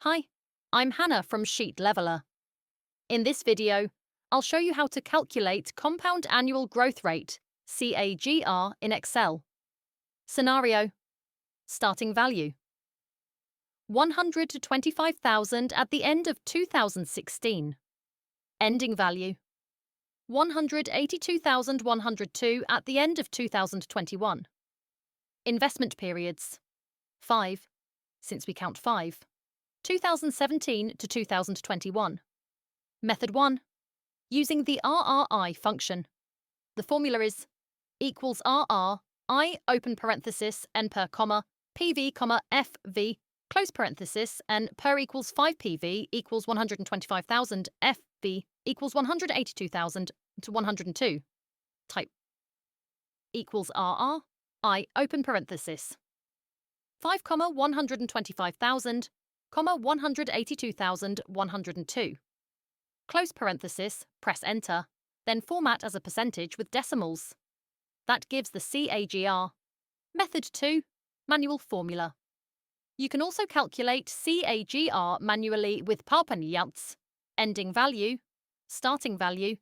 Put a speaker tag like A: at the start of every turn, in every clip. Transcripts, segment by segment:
A: Hi, I'm Hannah from Sheet Leveler. In this video, I'll show you how to calculate compound annual growth rate, CAGR, in Excel. Scenario: starting value 125,000 at the end of 2016. Ending value 182,102 at the end of 2021. Investment periods 5, since we count 5, 2017 to 2021. Method 1. Using the RRI function. The formula is equals RR, I open parenthesis, N per comma, PV, comma, FV, close parenthesis, and per equals 5 PV equals 125,000, FV equals 182,000 to 102. Type equals RR, I open parenthesis. 5, 125,000, 182,102. Close parenthesis, press enter, then format as a percentage with decimals. That gives the CAGR. Method 2. Manual formula. You can also calculate CAGR manually with Parpanyats, ending value, starting value,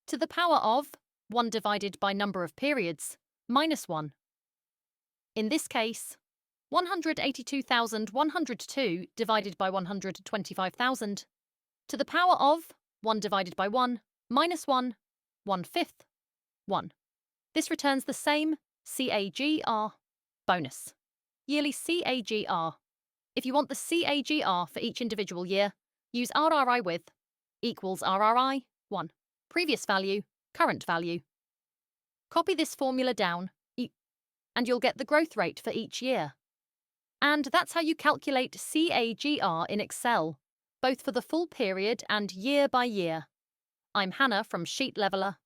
A: to the power of 1 divided by number of periods, minus 1. In this case, 182,102 divided by 125,000, to the power of 1 divided by 1, minus 1, 1/5, 1. This returns the same CAGR. Bonus: yearly CAGR. If you want the CAGR for each individual year, use RRI with equals RRI 1. Previous value, current value. Copy this formula down, and you'll get the growth rate for each year. And that's how you calculate CAGR in Excel, both for the full period and year by year. I'm Hannah from Sheet Leveler.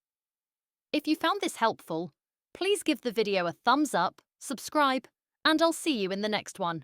A: If you found this helpful, please give the video a thumbs up, subscribe, and I'll see you in the next one.